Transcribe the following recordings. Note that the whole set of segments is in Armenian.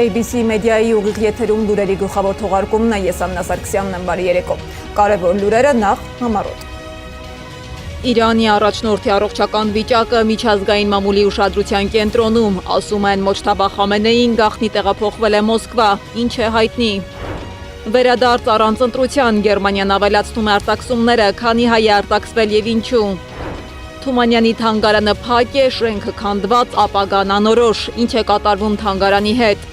ABC մեդիայի ուղիղ եթերում լուրերի գլխավոր թողարկումն է, ես Աննա Սարգսյանն եմ, բարի երեկո։ Կարևոր լուրերը նախ համառոտ։ Իրանի առաջնորդի առողջական վիճակը միջազգային մամուլի ուշադրության կենտրոնում, ասում են Մոջթաբա Խամենեին գաղտնի տեղափոխվել է Մոսկվա, ինչ է հայտնի։ Վերադարձ առանց ընտրության, Գերմանիան ավելացնում է արտաքսումները, քանի հայ է արտաքսվել եւ ինչու։ Թումանյանի թանգարանը փակ է, շենքը քանդված, ապագան անորոշ, ինչ է կատարվում թանգարանի հետ։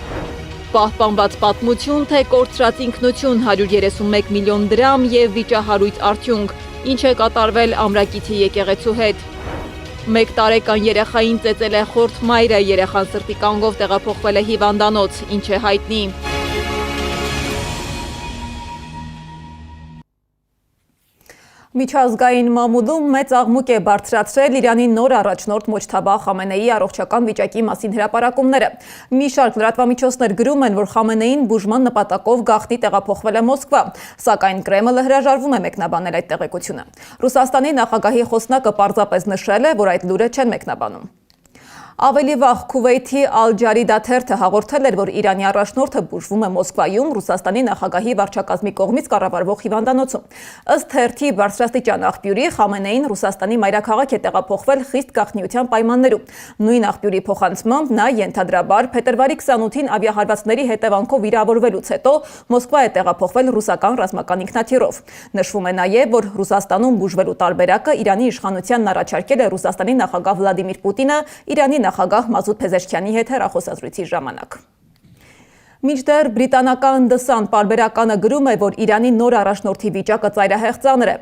Պահպանված պատմություն, թե կորցրած ինքնություն, 131 միլիոն դրամ եւ վիճահարույց արդյունք, ինչ է կատարվել Ամրակիցի եկեղեցու հետ։ 1 տարեկան երեխային ծեծել է խորթ մայրը, երեխան սրտի կանգով տեղափոխվել է հիվանդանոց, ինչ է հայտնի։ Միջազգային մամուլում մեծ աղմուկ է բարձրացրել Իրանի նոր առաջնորդ Մոջթաբա Խամենեիի առողջական վիճակի մասին հրապարակումները։ Մի շարք լրատվամիջոցներ գրում են, որ Խամենեին բուժման նպատակով գաղտնի տեղափոխվել է Մոսկվա, սակայն Կրեմլը հրաժարվում է մեկնաբանել այդ տեղեկությունը։ Ռուսաստանի նախագահի խոսնակը պարզապես նշել է, որ այդ լուրը չեն մեկնաբանում։ Ավելի վաղ Քուվեյթի Ալ-Ջարիդա թերթը հաղորդել էր, որ Իրանի առաջնորդը բուժվում է Մոսկվայում Ռուսաստանի նախագահի վարչակազմի կողմից կառավարվող հիվանդանոցում։ Ըստ թերթի բարձրաստիճան աղբյուրի, Խամենեին Ռուսաստանի մայրաքաղաք է տեղափոխվել խիստ գաղտնիության պայմաններում։ Նույն աղբյուրի փոխանցմամբ նա ենթադրաբար փետրվարի 28-ին ավիահարվածների հետևանքով վիրավորվելուց հետո Մոսկվա է տեղափոխվել ռուսական ռազմական ինքնաթիռով։ Նշվում է նաև, որ Ռուսաստանում բուժվելու տարբերակը Իրանի իշխանությանն առաջարկել է Ռուսաստանի նախագահ Վլադիմիր Պուտինը Իրանի նախագահ Մազուդ Փեզեշքյանի հետ հեռախոսազրույցի ժամանակ։ Մինչդեռ բրիտանական The Sun պարբերականը գրում է, որ Իրանի նոր առաջնորդի վիճակը ծայրահեղ ծանր է։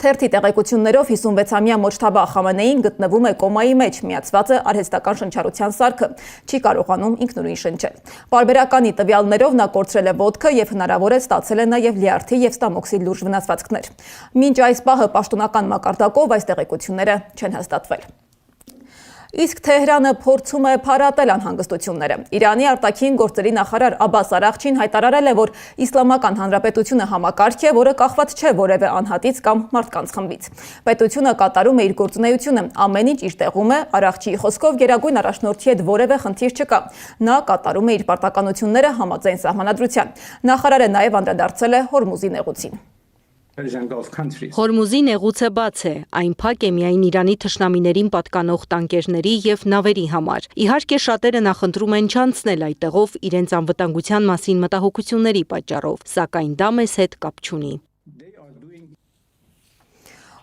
Թերթի տեղեկություններով 56-ամյա Մոջթաբա Խամենեին գտնվում է կոմայի մեջ, միացված է արհեստական շնչառության սարքը, չի կարողանում ինքնուրույն շնչել։ Պարբերականի տվյալներով նա կորցրել է ոտքը եւ հնարավոր է ստացել է նաեւ լյարդի եւ ստամոքսի լուրջ վնասվածքներ։ Մինչ այս պահը պաշտոնական մակարդակով այս տեղեկությունները չեն հաստատվել։ Իսկ Թեհրանը փորձում է փարատել անհանգստությունները։ Իրանի արտաքին գործերի նախարար Աբբաս Արաղչին հայտարարել է, որ Իսլամական Հանրապետությունը համակարգ է, որը կախված չէ որևէ անհատից կամ մարդկանց խմբից։ Պետությունը կատարում է իր գործունեությունը, ամեն ինչ իր տեղում է, Արաղչիի խոսքով գերագույն առաջնորդի հետ որևէ խնդիր չկա։ Նա կատարում է իր պարտականությունները համաձայն սահմանադրության։ Նախարարը նաև անդրադարձել է Հորմուզի նեղուցին։ Հորմուզի նեղուցը բաց է, այն փակ է միայն Իրանի թշնամիներին պատկանող տանկերների եւ նավերի համար։ Իհարկե շատերը նախընտրում են չանցնել այդտեղով իրենց անվտանգության մասին մտահոգությունների պատճառով, սակայն դա մեզ հետ կապ չունի։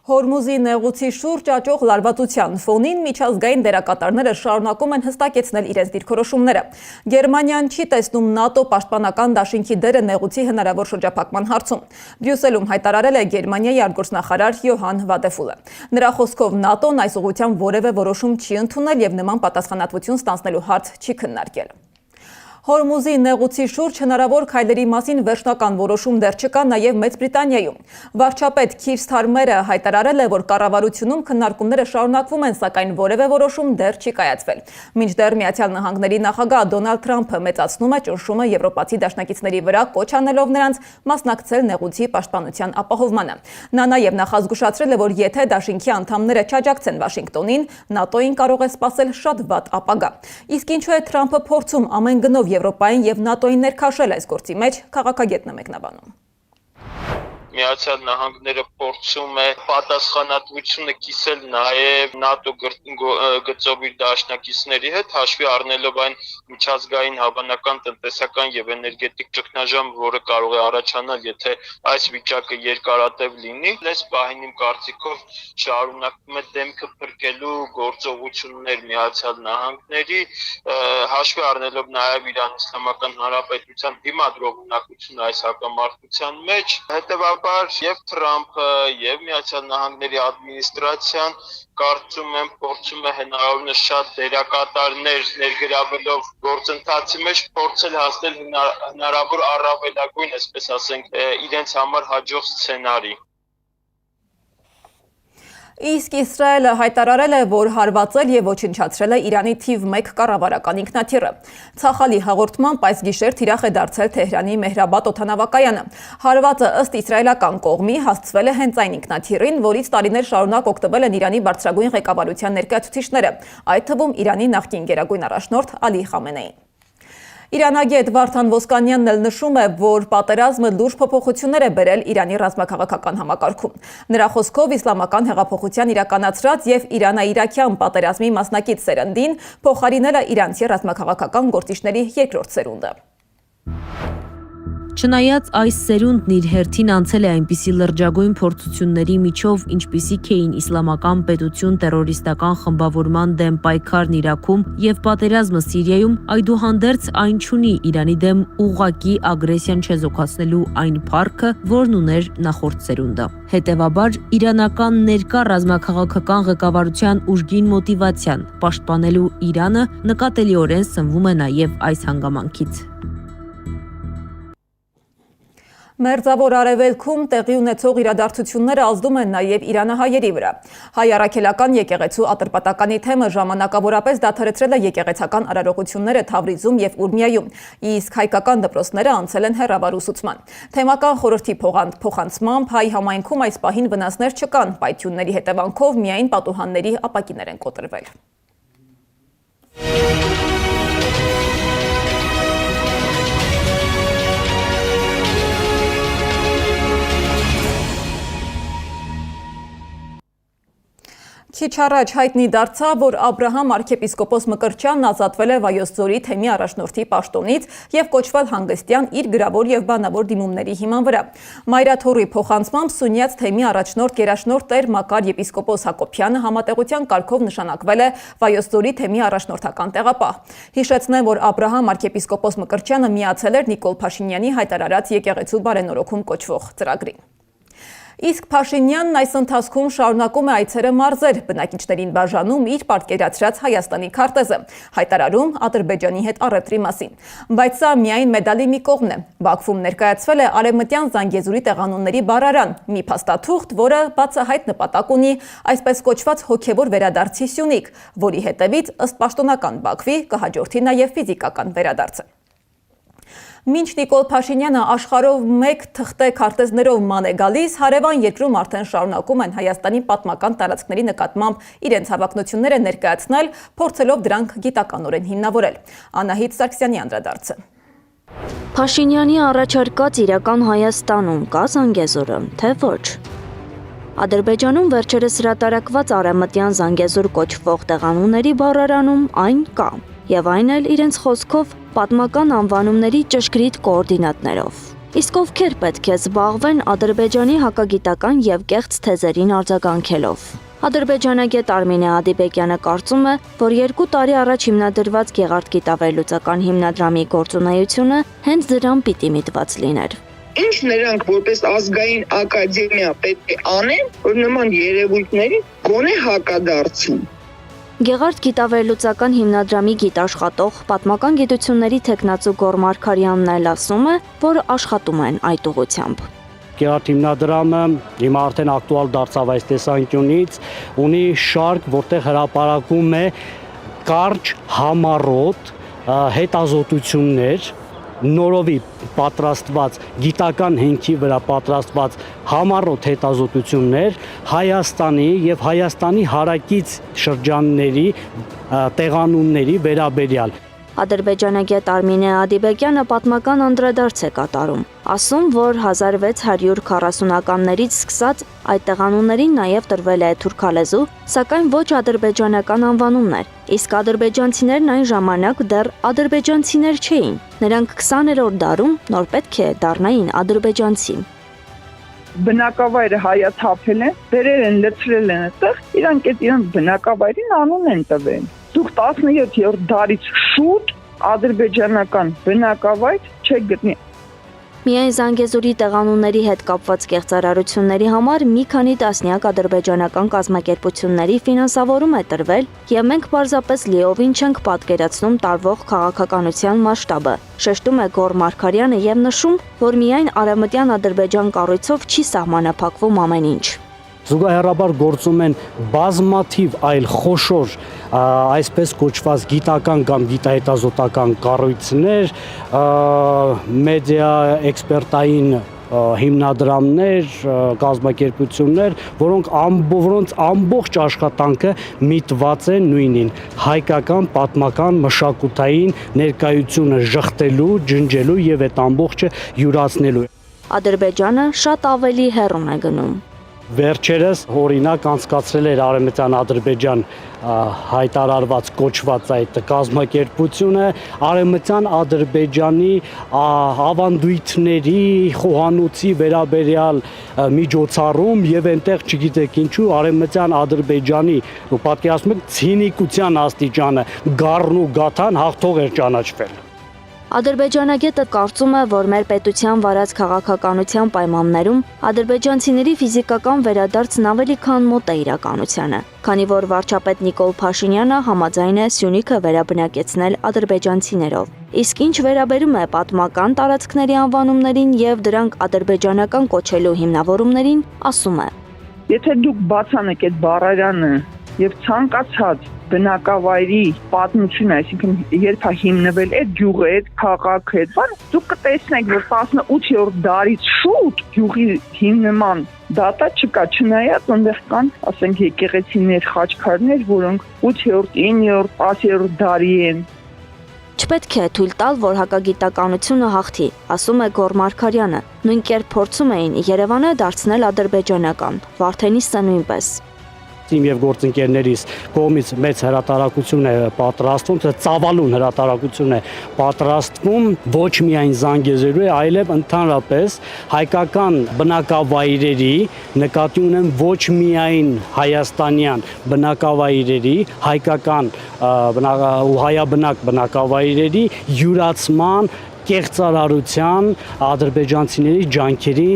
Հորմուզի նեղուցի շուրջ աճող լարվածության ֆոնին միջազգային դերակատարները շարունակում են հստակեցնել իրենց դիրքորոշումները։ Գերմանիան չի տեսնում ՆԱՏՕ պաշտպանական դաշինքի դերը նեղուցի հնարավոր շրջափակման հարցում։ Բրյուսելում հայտարարել է Գերմանիայի արտգործնախարար Յոհան Վադեֆուլը։ Նրա խոսքով ՆԱՏՕ-ն այս ուղղությամբ որևէ որոշում չի ընդունել եւ նման պատասխանատվություն ստանձնելու հարց չի քննարկել։ Հորմուզի նեղուցի շուրջ հնարավոր քայլերի մասին վերջնական որոշում դեռ չկա նաև Մեծ Բրիտանիայում։ Վարչապետ Քիր Սթարմերը հայտարարել է, որ կառավարությունում քննարկումները շարունակվում են, սակայն որևէ որոշում դեռ չի կայացվել։ Մինչդեռ Միացյալ Նահանգների նախագահ Դոնալդ Թրամփը մեծացնում է ճնշումը եվրոպացի դաշնակիցների վրա, կոչ անելով նրանց մասնակցել նեղուցի պաշտպանության ապահովմանը։ Նա նաև նախազգուշացրել է, որ եթե դաշինքի անդամները չաջակցեն Վաշինգտոնին, ՆԱՏՕ-ին կարող է սպասել շատ վատ ապագա։ Իսկ ինչու է Թրամփը փորձում ամեն գնով Եվրոպային եւ ՆԱՏՕ-ին ներքաշել այս գործի մեջ, քաղաքագետն է մեկնաբանում։ Միացյալ Նահանգները փորձում է պատասխանատվությունը կիսել նաև ՆԱՏՕ գծով իր դաշնակիցների հետ, հաշվի առնելով այն միջազգային հավանական տնտեսական եւ էներգետիկ ճգնաժամ, որը կարող է առաջանալ, եթե այս վիճակը երկարատև լինի։ Այս պահին իմ կարծիքով շարունակվում է դեմքը փրկելու գործողություններ Միացյալ Նահանգների, հաշվի առնելով նաև Իրանի Իսլամական Հանրապետության դիմադրող ունակությունը այս հակամարտության մեջ, հետևաբար եւ Թրամփը եւ Միացյալ Նահանգների ադմինիստրացիան կարծում եմ փորձում է հնարավորինս շատ դերակատարներ ներգրավելով գործընթացի մեջ փորձել հասնել հնարավոր առավելագույն, այսպես ասենք, իրենց համար հաջող սցենարի։ Իսկ Իսրայելը հայտարարել է, որ հարվածել եւ ոչնչացրել է Իրանի թիվ 1 կառավարական ինքնաթիռը։ Ցախալի հաղորդմամբ այս գիշեր թիրախ է դարձել Թեհրանի Մեհրաբադ օդանավակայանը։ Հարվածը ըստ իսրայելական կողմի հասցվել է հենց այն ինքնաթիռին, որից տարիներ շարունակ օգտվել են Իրանի բարձրագույն ղեկավարության ներկայացուցիչները, այդ թվում Իրանի նախկին գերագույն առաջնորդ Ալի Խամենեին։ Իրանագետ Վարդան Ոսկանյանն էլ նշում է, որ պատերազմը լուրջ փոփոխություններ է բերել Իրանի ռազմաքաղաքական համակարգում։ Նրա խոսքով իսլամական հեղափոխության իրականացրած եւ Իրանա-իրաքյան պատերազմի մասնակից սերնդին փոխարինել է իրանցի ռազմաքաղաքական գործիչների երկրորդ սերունդը։ Չնայած այս սերունդն իր հերթին անցել է այնպիսի լրջագույն փորձությունների միջով, ինչպիսիք էին իսլամական պետություն տերորիստական խմբավորման դեմ պայքարն Իրաքում եւ պատերազմը Սիրիայում, այդուհանդերձ այն չունի Իրանի դեմ ուղղակի ագրեսիան չեզոքացնելու այն փառքը, որն ուներ նախորդ սերունդը։ Հետևաբար, իրանական ներկա ռազմաքաղաքական ղեկավարության ուժգին մոտիվացիան պաշտպանելու Իրանը նկատելիորեն սնվում է նաեւ այս հանգամանքից։ Մերձավոր Արևելքում տեղի ունեցող իրադարձությունները ազդում են նաև իրանահայերի վրա։ Հայ առաքելական եկեղեցու ատրպատականի թեմը ժամանակավորապես դադարեցրել է եկեղեցական արարողությունները Թավրիզում եւ Ուրմիայում, իսկ հայկական դպրոցները անցել են հեռավար ուսուցման։ Թեմական խորհրդի փոխանցմամբ հայ համայնքում այս պահին վնասներ չկան, պայթյունների հետևանքով միայն պատուհանների ապակիներ են կոտրվել։ Քիչ առաջ հայտնի դարձավ, որ Աբրահամ arczepiskopos Մկրտչյանն ազատվել է Վայոց ձորի թեմի առաջնորդի պաշտոնից եւ կոչվել հանգստյան իր գրավոր եւ բանավոր դիմումների հիման վրա։ Մայրաթորի փոխանցմամբ Սունյաց թեմի առաջնորդ գերաշնորհ Տեր Մակար եպիսկոպոս Հակոբյանը համատեղության կարգով նշանակվել է Վայոց ձորի թեմի առաջնորդական տեղապահ։ Հիշեցնեմ, որ Աբրահամ arczepiskopos Մկրտչյանը միացել էր Նիկոլ Փաշինյանի հայտարարած եկեղեցու բարենորոգում կոչվող ծրագրին։ Իսկ Փաշինյանն այս ընթացքում շարունակում է այցերը մարզեր, բնակիչներին բաժանում իր պատկերացրած Հայաստանի քարտեզը, հայտարարում Ադրբեջանի հետ առևտրի մասին։ Բայց սա միայն մեդալի մի կողմն է։ Բաքվում ներկայացվել է Արևմտյան Զանգեզուրի տեղանունների բառարան, մի փաստաթուղթ, որը բացահայտ նպատակ ունի այսպես կոչված հոգևոր վերադարձի Սյունիք, որի հետևից ըստ պաշտոնական Բաքվի կհաջորդի նաև ֆիզիկական վերադարձը։ Մինչ Նիկոլ Փաշինյանը աշխարհով մեկ թղթե քարտեզներով ման է գալիս, հարևան երկրում արդեն շարունակում են Հայաստանի պատմական տարածքների նկատմամբ իրենց հավակնությունները ներկայացնել, փորձելով դրանք գիտականորեն հիմնավորել։ Անահիտ Սարգսյանի անդրադարձը։ Փաշինյանի առաջարկած իրական Հայաստանում կա Զանգեզուրը, թե ոչ։ Ադրբեջանում վերջերս հրատարակված Արևմտյան Զանգեզուր կոչվող տեղանունների բառարանում այն կա, եւ այն էլ իրենց խոսքով պատմական անվանումների ճշգրիտ կոորդինատներով։ Իսկ ովքեր պետք է զբաղվեն Ադրբեջանի հակագիտական եւ կեղծ թեզերին արձագանքելով։ Ադրբեջանագետ Արմինե Ադիբեկյանը կարծում է, որ 2 տարի առաջ հիմնադրված Գեղարդ-գիտավերլուծական հիմնադրամի գործունեությունը հենց դրան պիտի միտված լիներ։ Ինչ նրանք որպես ազգային ակադեմիա պետք է անեն, որ նման երևույթների գոնե հակադարձին։ Գեղարդ-գիտավերլուծական հիմնադրամի գիտաշխատող պատմական գիտությունների թեկնածու Գոր Մարգարյանն էլ ասում է, որ աշխատում են այդ ուղղությամբ։ Գեղարդ հիմնադրամը հիմա արդեն ակտուալ դարձավ այս տեսանկյունից, ունի շարք, որտեղ հրապարակում է կարճ համառոտ հետազոտություններ, նորովի պատրաստված գիտական հենքի վրա պատրաստված համառոտ հետազոտություններ Հայաստանի եւ Հայաստանի հարակից շրջանների տեղանունների վերաբերյալ։ Ադրբեջանագետ Արմինե Ադիբեկյանը պատմական անդրադարձ է կատարում, ասում, որ 1640-ականներից սկսած այդ տեղանուններին նաև տրվել է թուրքալեզու, սակայն ոչ ադրբեջանական անվանումներ, իսկ ադրբեջանցիներն այն ժամանակ դեռ ադրբեջանցիներ չէին, նրանք 20-րդ դարում նոր պետք է դառնային ադրբեջանցի։ Բնակավայրը հայաթափել են, դերեր են լցրել են այդտեղ, իրանք այդ իրան բնակավայրին անուն են տվել։ Դուք 17-րդ դարից շուտ ադրբեջանական բնակավայր չեք գտնի։ Միայն Զանգեզուրի տեղանունների հետ կապված կեղծարարությունների համար մի քանի տասնյակ ադրբեջանական կազմակերպությունների ֆինանսավորում է տրվել, եւ մենք պարզապես լիովին չենք պատկերացնում տարվող քաղաքականության մասշտաբը, շեշտում է Գոր Մարգարյանը եւ նշում, որ միայն արևմտյան Ադրբեջան կառույցով չի սահմանափակվում ամեն ինչ։ Զուգահեռաբար գործում են բազմաթիվ այլ խոշոր այսպես կոչված գիտական կամ գիտահետազոտական կառույցներ, մեդիա էքսպերտային հիմնադրամներ, կազմակերպություններ, որոնց ամբողջ աշխատանքը միտված է նույնին հայկական պատմական մշակութային ներկայությունը ժխտելու, ջնջելու եւ այդ ամբողջը յուրացնելու։ Ադրբեջանը շատ ավելի հեռուն է գնում։ Վերջերս օրինակ անցկացրել էր Արևմտյան Ադրբեջան հայտարարված կոչված այդ կազմակերպությունը Արևմտյան Ադրբեջանի ավանդույթների խոհանոցի վերաբերյալ միջոցառում եւ այնտեղ չգիտեք ինչու Արևմտյան Ադրբեջանի պատկերացնում եք ցինիկության աստիճանը գառն ու գաթան հաղթող էր ճանաչվել։ Ադրբեջանագետը կարծում է, որ մեր պետության վարած քաղաքականության պայմաններում ադրբեջանցիների ֆիզիկական վերադարձն ավելի քան մոտ է իրականությանը, քանի որ վարչապետ Նիկոլ Փաշինյանը համաձայն է Սյունիքը վերաբնակեցնել ադրբեջանցիներով։ Իսկ ինչ վերաբերում է պատմական տարածքների անվանումներին եւ դրանք ադրբեջանական կոչելու հիմնավորումներին, ասում է. Եթե դուք բացանեք այդ բառարանը եւ ցանկացած բնակավայրի պատմությունը, այսինքն երբ է հիմնվել այդ գյուղը, այդ քաղաքը, բան, դուք կտեսնեք, որ 18-րդ դարից շուտ գյուղի հիմնման դատա չկա, չնայած այնտեղ կան, ասենք, եկեղեցիներ, խաչքարներ, որոնք 8-րդ, 9-րդ, 10-րդ դարի են։ Չպետք է թույլ տալ, որ հակագիտականությունը հաղթի, ասում է Գոռ Մարգարյանը։ Նույն կերպ փորձում էին Երևանը դարձնել ադրբեջանական, Վարդենիսը նույնպես։ Իմ եւ գործընկերներիս կողմից մեծ հրատարակություն է պատրաստվում, ծավալուն հրատարակություն է պատրաստվում ոչ միայն Զանգեզուրի, այլև ընդհանրապես հայկական բնակավայրերի, նկատի ունեմ ոչ միայն հայաստանյան բնակավայրերի, հայկական ու հայաբնակ բնակավայրերի յուրացման կեղծարարության ադրբեջանցիների ջանքերի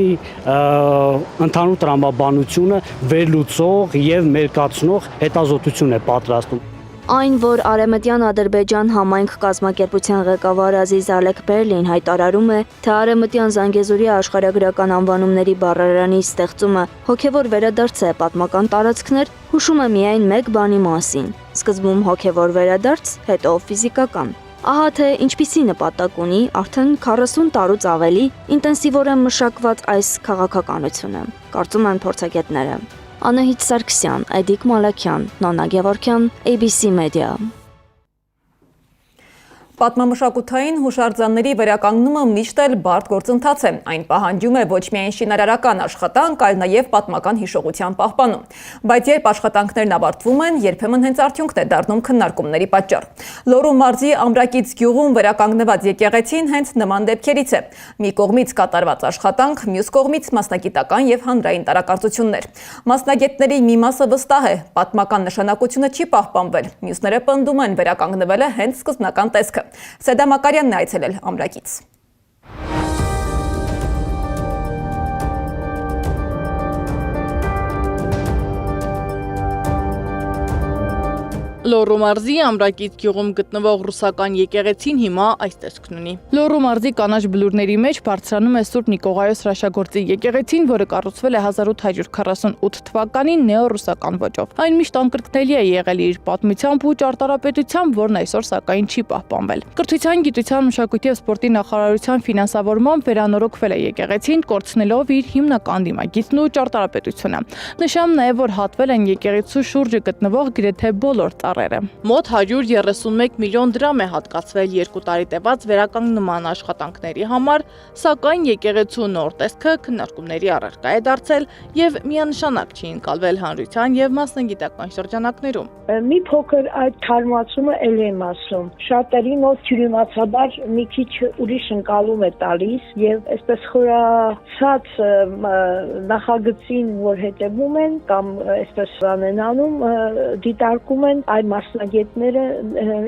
ընդհանուր տրամաբանությունը վերլուծող եւ մերկացնող հետազոտություն է պատրաստում։ Այն, որ Արևմտյան Ադրբեջան համայնք կազմակերպության ղեկավար Ազիզ Ալեքբերլին հայտարարում է, թե Արևմտյան Զանգեզուրի աշխարհագրական անվանումների բառարանի ստեղծումը հոգևոր վերադարձ է պատմական տարածքներ, հուշում է միայն մեկ բանի մասին. սկզբում հոգևոր վերադարձ, հետո ֆիզիկական։ Ահա թե ինչպիսի նպատակ ունի արդեն 40 տարուց ավելի ինտենսիվորեն մշակված այս քաղաքականությունը, կարծում են փորձագետները։ Անահիտ Սարգսյան, Էդիկ Մալաքյան, Նանա Գևորգյան, ABC Media։ Պատմամշակութային հուշարձանների վերականգնումը միշտ էլ բարդ գործընթաց է։ Այն պահանջում է ոչ միայն շինարարական աշխատանք, այլ նաև պատմական հիշողության պահպանում։ Բայց երբ աշխատանքներն ավարտվում են, երբեմն հենց արդյունքն է դառնում քննարկումների պատճառ։ Լոռու մարզի Ամրակից գյուղում վերականգնված եկեղեցին հենց նման դեպքերից է։ Մի կողմից կատարված աշխատանք, մյուս կողմից մասնագիտական եւ հանրային տարակարծություններ։ Մասնագետների մի մասը վստահ է, պատմական նշանակությունը չի պահպանվել։ Մյուսները պնդում են, վերականգնվել է հենց սկզբնական տեսքը։ Սեդա Մակարյանն է այցելել Ամրակից։ Լոռու մարզի Ամրակից գյուղում գտնվող ռուսական եկեղեցին հիմա այս տեսքն ունի։ Լոռու մարզի կանաչ բլուրների մեջ բարձրանում է Սուրբ Նիկողայոս հրաշագործի եկեղեցին, որը կառուցվել է 1848 թվականին նեոռուսական ոճով։ Այն միշտ անկրկնելի է եղել իր պատմությամբ ու ճարտարապետությամբ, որն այսօր սակայն չի պահպանվել։ Կրթության, գիտության, մշակույթի եւ սպորտի նախարարության ֆինանսավորմամբ վերանորոգվել է եկեղեցին, կորցնելով իր հիմնական դիմագիծն ու ճարտարապետությունը։ Նշեմ նաեւ, որ հատվել են եկեղեցու շուրջը գտնվող գրեթե բոլոր ծառերը։ Մոտ 131 միլիոն դրամ է հատկացվել 2 տարի տևած վերականգնման աշխատանքների համար, սակայն եկեղեցու նոր տեսքը քննարկումների առարկա է դարձել եւ միանշանակ չի ընկալվել հանրության եւ մասնագիտական շրջանակներում։ Մի փոքր այդ թարմացումը ել եմ ասում։ Շատերին ով թյուրիմացաբար մի քիչ ուրիշ ընկալում է տալիս եւ այսպես խորացած նախագծին, որ հետևում են կամ այսպես անենանում դիտարկում են այ մասնագետները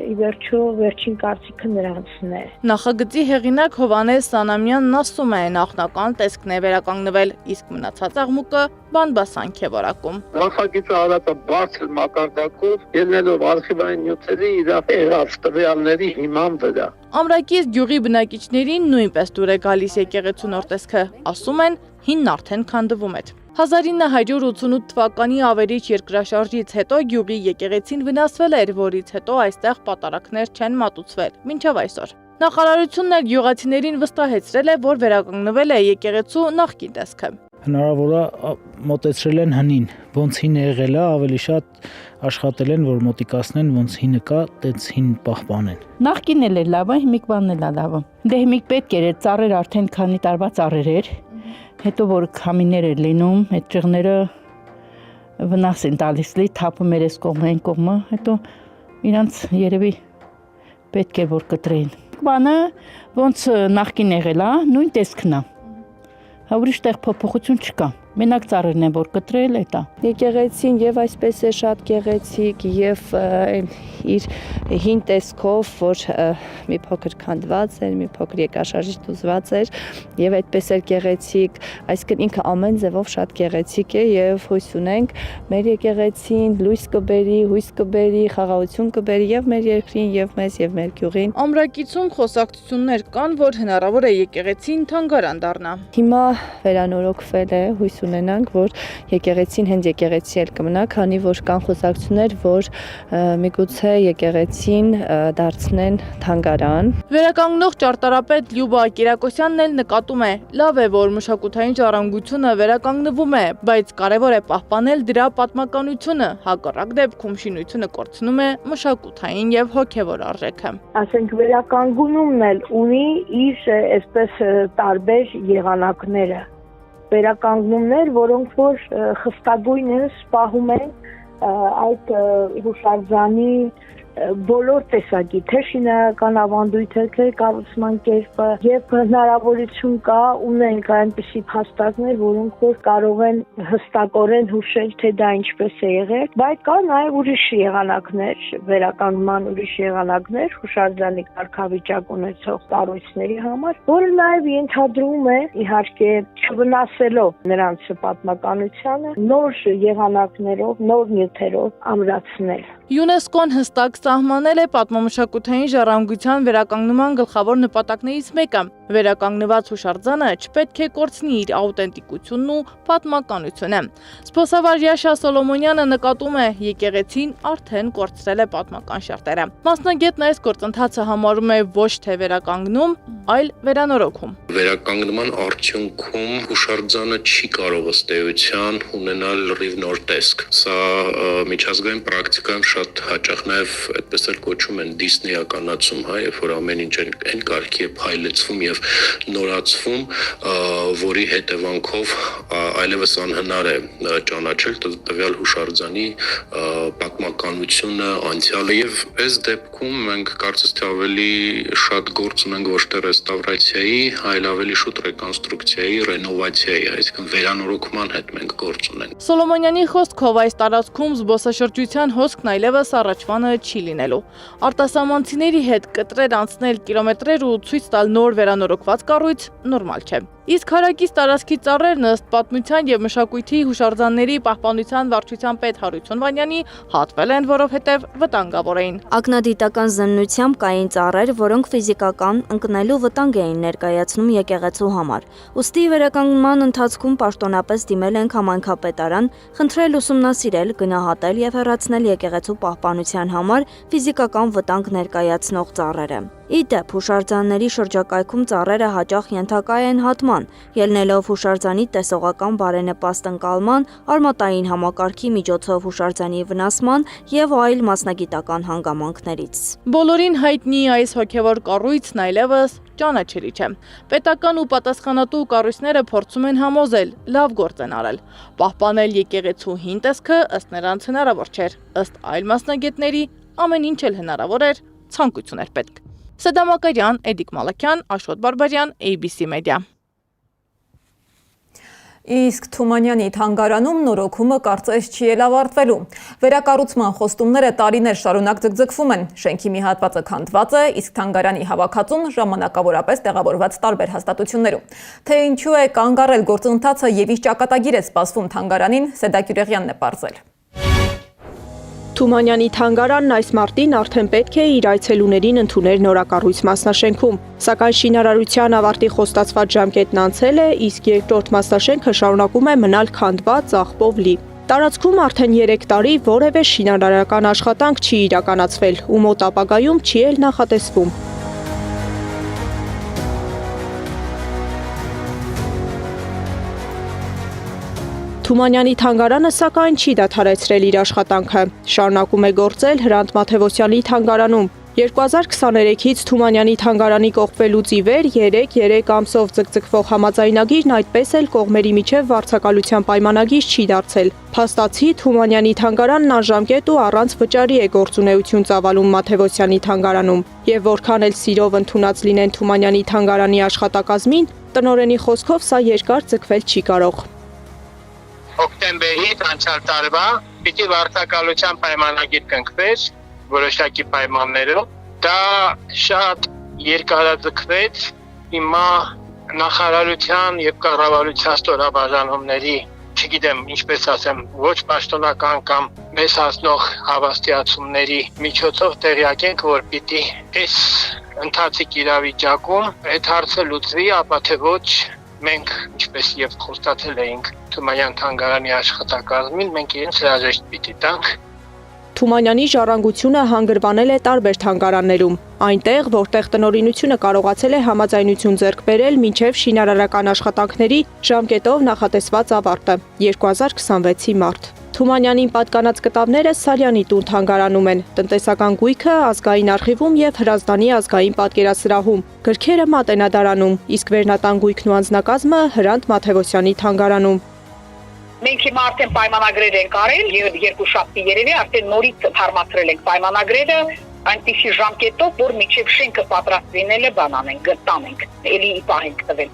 ի վերջո վերջին կարծիքը նրանցն է։ Նախագծի հեղինակ Հովանես Սանամյանն ասում է, նախնական տեսքն է վերականգնվել, իսկ մնացած աղմուկը բանբասանք է որակում։ Նախագիծը արած է բարձր մակարդակով, ելնելով արխիվային նյութերի իրավահերած տվյալների հիման վրա։ Ամրակից գյուղի բնակիչներին նույնպես դուր է գալիս եկեղեցու նոր տեսքը, ասում են, հինն արդեն քանդվում էր։ 1988 թվականի ավերիչ երկրաշարժից հետո գյուղի եկեղեցին վնասվել էր, որից հետո այստեղ պատարակներ չեն մատուցվել, մինչև այսօր։ Նախարարությունն էլ գյուղացիներին վստահեցրել է, որ վերականգնվել է եկեղեցու նախկին տեսքը։ Հնարավոր է մոտեցրել են հնին, ոնց հին եղել է, ավելի շատ աշխատել են, որ մոտիկացնեն, ոնց հինը կա, տենց հին պահպանեն։ Նախկին էլ էր լավը, հիմիկ բանն էլ է լավը։ Դե հիմիկ պետք էր, այդ ծառեր արդեն քանի տարվա ծառեր էր, հետո որ քամիներ էր լինում, այդ ճղները վնաս են տալիս լի, թափում էր այս կողմը, այն կողմը, հետո իրանց երևի պետք է որ կտրեին։ Բանը ոնց նախկին եղել է, նույն տեսքն է։ Ուրիշ տեղ փոփոխություն չկա։ Մենակ ծառերն են որ կտրել էտա։ Եկեղեցին եւ այսպես է շատ գեղեցիկ եւ իր հին տեսքով, որ մի փոքր քանդված էր, մի փոքր եկաշարժի դուզված էր եւ այդպես էլ գեղեցիկ, այսինքն ինքը ամեն ձևով շատ գեղեցիկ է եւ հույս ունենք մեր եկեղեցին լույս կբերի, հույս կբերի, խաղաղություն կբերի եւ մեր երկրին եւ մեզ եւ մեր գյուղին։ Ամրակիցում խոսակցություններ կան, որ հնարավոր է եկեղեցին թանգարան դառնա։ Հիմա վերանորոգվել է, հույս ունենանք, որ եկեղեցին հենց եկեղեցի էլ կմնա, քանի որ կան խոսակցություններ, որ միգուցե եկեղեցին դարձնեն թանգարան։ Վերականգնող ճարտարապետ Լյուբա Կիրակոսյանն էլ նկատում է. լավ է, որ մշակութային ժառանգությունը վերականգնվում է, բայց կարևոր է պահպանել դրա պատմականությունը, հակառակ դեպքում շինությունը կորցնում է մշակութային եւ հոգեվոր արժեքը։ Ասենք վերականգնումն էլ ունի իր այսպես տարբեր եղանակները։ Վերականգնումներ, որոնք որ խստագույնս պահում են այդ հուշարձանի բոլոր տեսակի, թե շինարարական ավանդույթը, թե կառուցման կերպը եւ հնարավորություն կա ունենք այնպիսի փաստարկներ, որոնք որ կարող են հստակորեն հուշել, թե դա ինչպես է եղել, բայց կա նաեւ ուրիշ եղանակներ, վերականգնման ուրիշ եղանակներ հուշարձանի կարգավիճակ ունեցող կառույցների համար, որը նաեւ ենթադրում է իհարկե չվնասելով նրանց պատմականությանը, նոր եղանակներով, նոր նյութերով ամրացնել։ ՅՈՒՆԵՍԿՕ-ն հստակ սահմանել է պատմամշակութային ժառանգության վերականգնման գլխավոր նպատակներից մեկը։ Վերականգնված հուշարձանը չպետք է կորցնի իր աուտենտիկությունն ու պատմականությունը։ Զբոսավար Յաշա Սոլոմոնյանը նկատում է, եկեղեցին արդեն կորցրել է պատմական շերտերը։ Մասնագետն այս գործընթացը համարում է ոչ թե վերականգնում, այլ վերանորոգում։ Վերականգնման արդյունքում հուշարձանը չի կարող ըստ էության ունենալ լրիվ նոր տեսք։ Սա միջազգային պրակտիկայում շատ հաճախ նաև այդպես էլ կոչում են դիսնեյականացում, հա, երբ որ ամեն ինչ այն կարգի է փայլեցվում եւ նորացվում, որի հետևանքով այլևս անհնար է ճանաչել տվյալ հուշարձանի պատմականությունը, անցյալը եւ այս դեպքում մենք կարծես թե ավելի շատ գործ ունենք ոչ թե ռեստավրացիայի, այլ ավելի շուտ ռեկոնստրուկցիայի, ռենովացիայի, այսինքն վերանորոգման հետ մենք գործ ունենք։ Սոլոմոնյանի խոսքով այս տարածքում զբոսաշրջության հոսքն այլևս առաջվանը չի լինելու։ Արտասահմանցիների հետ կտրեր անցնել կիլոմետրեր ու ցույց տալ նոր վերանորոգված կառույց նորմալ չէ։ Իսկ հարակից տարածքի ծառերն ըստ պատմության եւ մշակույթի հուշարձանների պահպանության վարչության պետ Հարություն Վանյանի հատվել են, որովհետեւ վտանգավոր էին։ Ակնադիտական զննությամբ կային ծառեր, որոնք ֆիզիկական ընկնելու վտանգ էին ներկայացնում եկեղեցու համար։ Ուստի վերականգնման ընթացքում պաշտոնապես դիմել ենք համայնքապետարան, խնդրել ուսումնասիրել, գնահատել եւ հեռացնել եկեղեցու պահպանության համար ֆիզիկական վտանգ ներկայացնող ծառերը։ Ի դեպ, հուշարձանների շրջակայքում ծառերը հաճախ ենթակա են հատման, ելնելով հուշարձանի տեսողական բարենպաստ ընկալման, արմատային համակարգի միջոցով հուշարձանի վնասման եւ այլ մասնագիտական հանգամանքներից։ Բոլորին հայտնի այս հոգեվոր կառույցն այլևս ճանաչելի չէ։ Պետական ու պատասխանատու կառույցները փորձում են համոզել, լավ գործ են արել։ Պահպանել եկեղեցու հին տեսքը ըստ նրանց հնարավոր չէր, ըստ այլ մասնագետների ամեն ինչ էլ հնարավոր էր, ցանկություն էր պետք։ Սեդամ Ակարյան, Էդիկ Մալաքյան, Աշոտ Բարբարյան, ABC Media։ Իսկ Թումանյանի թանգարանում նորոգումը կարծես չի էլ ավարտվելու։ Վերակառուցման խոստումները տարիներ շարունակ ձգձգվում են։ Շենքի մի հատվածը քանդված է, իսկ թանգարանի հավաքածուն ժամանակավորապես տեղավորված տարբեր հաստատություններում։ Թե ինչու է կանգ առել գործընթացը եւ ինչ ճակատագիր է սպասվում թանգարանին, Սեդա Գյուրեղյանն է պարզել։ Թումանյանի թանգարանն այս մարտին արդեն պետք է իր այցելուներին ընդուներ նորակառույց մասնաշենքում, սակայն շինարարության ավարտի խոստացված ժամկետն անցել է, իսկ երկրորդ մասնաշենքը շարունակում է մնալ քանդված, աղբով լի։ Տարածքում արդեն 3 տարի որևէ շինարարական աշխատանք չի իրականացվել ու մոտ ապագայում չի էլ նախատեսվում։ Թումանյանի թանգարանը սակայն չի դադարեցրել իր աշխատանքը։ Շարունակում է գործել Հրանտ Մաթևոսյանի թանգարանում։ 2023-ից Թումանյանի թանգարանի կողպելուց ի վեր 3 ամսով ձգձգվող համաձայնագիրն այդպես էլ կողմերի միջև վարձակալության պայմանագիր չի դարձել։ Փաստացի Թումանյանի թանգարանն անժամկետ ու առանց վճարի է գործունեություն ծավալում Մաթևոսյանի թանգարանում։ Եվ որքան էլ սիրով ընդունած լինեն Թումանյանի թանգարանի աշխատակազմին, տնօրենի խոսքով սա երկար ձգվել չի կարող։ Հոկտեմբերի անցյալ տարվա պիտի վարձակալության պայմանագիր կնքվեր որոշակի պայմաններով, դա շատ երկարաձգվեց, հիմա նախարարության եւ կառավարության ստորաբաժանումների, չգիտեմ ինչպես ասեմ, ոչ պաշտոնական կամ մեզ հասնող հավաստիացումների միջոցով տեղյակ ենք, որ պիտի այս ընթացիկ իրավիճակում այդ հարցը լուծվի, ապա թե ոչ մենք, ինչպես եւ խոստացել էինք Թումանյան թանգարանի աշխատակազմին, մենք իրենց հրաժեշտ պիտի տանք։ Թումանյանի ժառանգությունը հանգրվանել է տարբեր թանգարաններում, այնտեղ, որտեղ տնօրինությունը կարողացել է համաձայնություն ձեռք բերել մինչև շինարարական աշխատանքների ժամկետով նախատեսված ավարտը 2026-ի մարտ։ Թումանյանին պատկանած կտավները Սարյանի տուն թանգարանում են, տնտեսական գույքը ազգային արխիվում եւ Հրազդանի ազգային պատկերասրահում, գրքերը Մատենադարանում, իսկ վերնատան գույքն ու անձնակազմը Հրանտ Մաթևոսյանի թանգարանում։ Մենք հիմա արդեն պայմանագրեր ենք արել եւ երկուշաբթի երևի արդեն նորից հարմացրել ենք պայմանագրերը այնպիսի ժամկետով, որ միջև շենքը պատրաստ լինելը բանանենք, գտանենք, էլի պահենք տվել։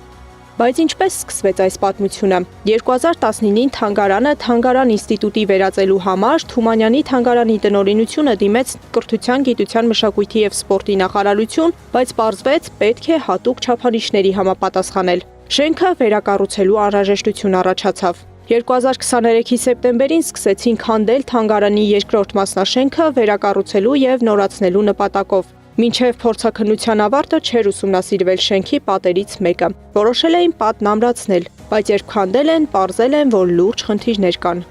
Բայց ինչպես սկսվեց այս պատմությունը։ 2019-ին թանգարանը Թանգարան ինստիտուտի վերածելու համար Թումանյանի թանգարանի տնօրինությունը դիմեց Կրթության, գիտության, մշակույթի եւ սպորտի նախարարություն, բայց պարզվեց պետք է հատուկ չափանիշների համապատասխանել։ Շենքը վերակառուցելու անհրաժեշտություն առաջացավ։ 2023-ի սեպտեմբերին սկսեցին քանդել թանգարանի երկրորդ մասնաշենքը վերակառուցելու եւ նորացնելու նպատակով։ Մինչև փորձաքննության ավարտը չէր ուսումնասիրվել շենքի պատերից մեկը։ Որոշել էին պատն ամրացնել, բայց երբ քանդել են, պարզել են, որ լուրջ խնդիրներ կան։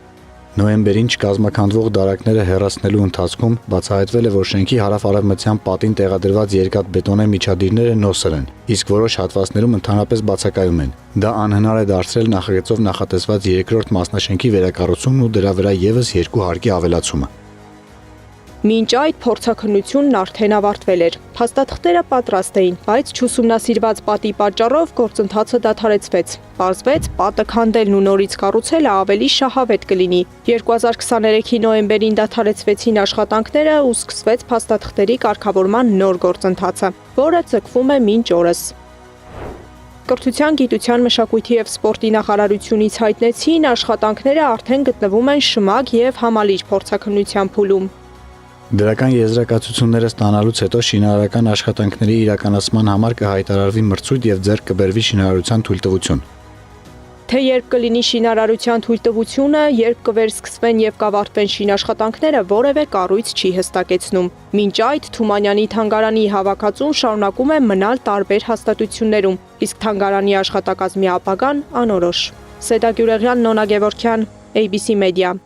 Նոյեմբերին չկազմաքանդվող դարակները հեռացնելու ընթացքում բացահայտվել է, որ շենքի հարավ-արևմտյան պատին տեղադրված երկաթ բետոնե միջադիրները նոսր են, իսկ որոշ հատվածներում ընդհանրապես բացակայում են։ Դա անհնար է դարձրել նախագծով նախատեսված երկրորդ մասնաշենքի վերակառուցումն ու դրա վրա եւս 2 հարկի ավելացումը։ Մինչ այդ փորձաքննությունն արդեն ավարտվել էր։ Փաստաթղթերը պատրաստ էին, բայց չուսումնասիրված պատի պատճառով գործընթացը դադարեցվեց։ Պարզվեց, պատը քանդելն ու նորից կառուցելը ավելի շահավետ կլինի։ 2023-ի նոյեմբերին դադարեցվեցին աշխատանքները ու սկսվեց փաստաթղթերի կարգավորման նոր գործընթացը, որը ձգվում է մինչ օրս։ Կրթության, գիտության, մշակույթի եւ սպորտի նախարարությունից հայտնեցին, աշխատանքները արդեն գտնվում են շմակ եւ համալիր փորձաքննության փուլում։ Դրական եզրակացությունները ստանալուց հետո շինարարական աշխատանքների իրականացման համար կհայտարարվի մրցույթ եւ ձեռք կբերվի շինարարության թույլտվություն։ Թե երբ կլինի շինարարության թույլտվությունը, երբ կվերսկսվեն եւ կավարտվեն շինաշխատանքները, որևէ կառույց չի հստակեցնում։ Մինչ այդ Թումանյանի թանգարանի հավաքածուն շարունակում է մնալ տարբեր հաստատություններում, իսկ թանգարանի աշխատակազմի ապագան անորոշ։ Սեդա Գյուրեղյան, Նոնա Գևորգյան, ABC Media։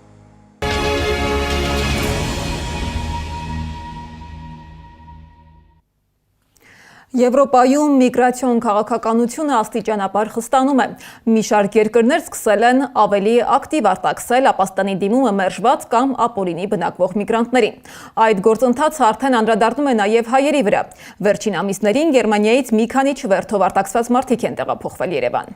Եվրոպայում միգրացիոն քաղաքականությունը աստիճանաբար խստանում է։ Մի շարք երկրներ սկսել են ավելի ակտիվ արտաքսել ապաստանի դիմումը մերժված կամ ապօրինի բնակվող միգրանտներին։ Այդ գործընթացը արդեն անդրադառնում է նաև հայերի վրա։ Վերջին ամիսներին Գերմանիայից մի քանի չվերթով արտաքսված մարդիկ են տեղափոխվել Երևան։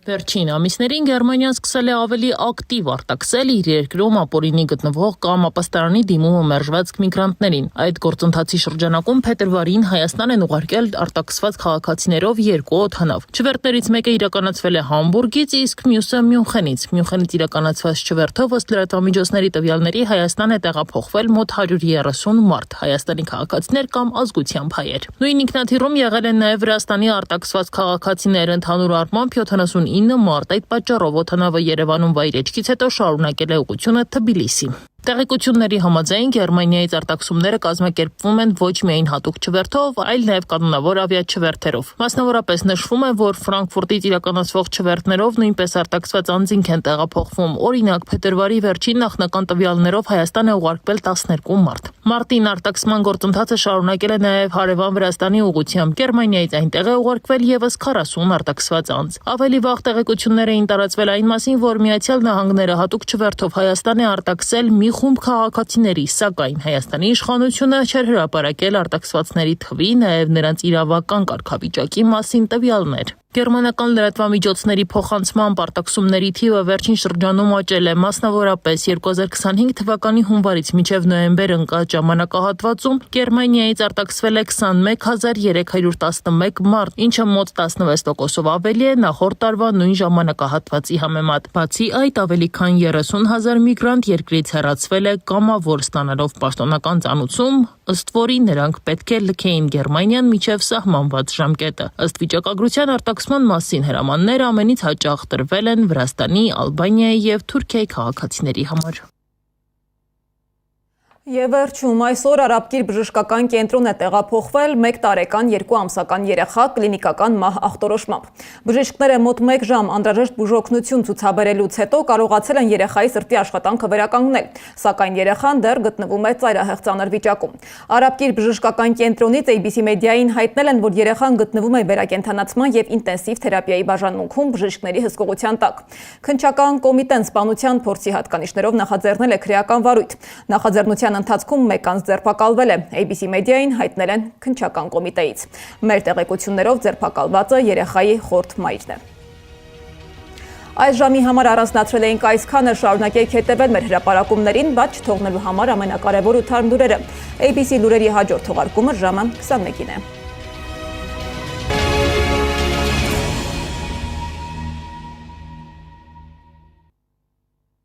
Վերջին ամիսներին Գերմանիան սկսել է ավելի ակտիվ արտաքսել իր երկրում ապօրինի գտնվող կամ ապաստարանի դիմումը մերժված միգրանտներին։ Այդ գործընթացի շրջանակում փետրվարին Հայաստան են ուղարկել արտաքսված քաղաքացիներով 2 օդանավ։ Չվերթներից մեկը իրականացվել է Համբուրգից, իսկ մյուսը Մյունխենից։ Մյունխենից իրականացված չվերթով ըստ լրատվամիջոցների տվյալների Հայաստան է տեղափոխվել մոտ 130 մարդ, Հայաստանի քաղաքացիներ կամ ազգությամբ հայեր։ Նույն ինքնաթիռում եղել են նաև Վրաստանի արտաքսված քաղաքացիներ, ընդհանուր առմամբ 79 մարդ։ Այդ պատճառով օդանավը Երևանում վայրեջքից հետո շարունակել է ուղղությունը Թբիլիսի։ Տեղեկությունների համաձայն Գերմանիայից արտաքսումները կազմակերպվում են ոչ միայն հատուկ չվերթով, այլ նաև կանոնավոր ավիաչվերթերով։ Մասնավորապես նշվում է, որ Ֆրանկֆուրտից իրականացվող չվերթներով նույնպես արտաքսված անձինք են տեղափոխվում։ Օրինակ, փետրվարի վերջին նախնական տվյալներով Հայաստան է ուղարկվել 12 մարդ։ Մարտին արտաքսման գործընթացը շարունակել է նաև հարևան Վրաստանի ուղղությամբ։ Գերմանիայից այնտեղ է ուղարկվել եւս 40 արտաքսված անձ։ Ավելի վաղ տեղեկություններ էին տարածվել այն մասին, որ Միացյալ Նահանգները հատուկ չվերթով Հայաստան է արտաքսել մի խումբ քաղաքացիների, սակայն Հայաստանի իշխանությունը չէր հրապարակել արտաքսվածների թվի, նաև նրանց իրավական կարգավիճակի մասին տվյալներ։ Գերմանական լրատվամիջոցների փոխանցմամբ արտաքսումների թիվը վերջին շրջանում աճել է, մասնավորապես 2025 թվականի հունվարից մինչև նոյեմբեր ընկած ժամանակահատվածում Գերմանիայից արտաքսվել է 21311 մարդ, ինչը մոտ 16%-ով ավելի է նախորդ տարվա նույն ժամանակահատվածի համեմատ։ Բացի այդ, ավելի քան 30,000 միգրանտ երկրից հեռացվել է կամավոր ստանալով պաշտոնական ծանուցում, ըստ որի նրանք պետք է լքեին Գերմանիան մինչև սահմանված ժամկետը։ Ըստ վիճակագրության արտաքսման մասին հրամանները ամենից հաճախ տրվել են Վրաստանի, Ալբանիայի եւ Թուրքիայի քաղաքացիների համար։ Եվ վերջում այսօր Արաբկիր բժշկական կենտրոն է տեղափոխվել 1 տարեկան 2 ամսական երեխա կլինիկական մահ ախտորոշմամբ։ Բժիշկները մոտ 1 ժամ անհրաժեշտ բուժօգնություն ցուցաբերելուց հետո կարողացել են երեխայի սրտի աշխատանքը վերականգնել, սակայն երեխան դեռ գտնվում է ծայրահեղ ծանր վիճակում։ Արաբկիր բժշկական կենտրոնից ABC մեդիային հայտնել են, որ երեխան գտնվում է վերակենդանացման եւ ինտենսիվ թերապիայի բաժանմունքում բժիշկների հսկողության տակ։ Քննչական կոմիտեն սպանության փորձի հատկանիշներով նախաձեռնել է քրեական վարույթ։ Նախաձեռնության ընթացքում մեկ անձ ձերբակալվել է, ABC մեդիային հայտնել են քննչական կոմիտեից։ Մեր տեղեկություններով ձերբակալվածը երեխայի խորթ մայրն է։ Այս ժամի համար առանձնացրել էինք այսքանը, շարունակեք հետևել մեր հրապարակումներին, բայց չթողնելու համար ամենակարևոր ու թարմ լուրերը։ ABC լուրերի հաջորդ թողարկումը ժամը 21-ին է։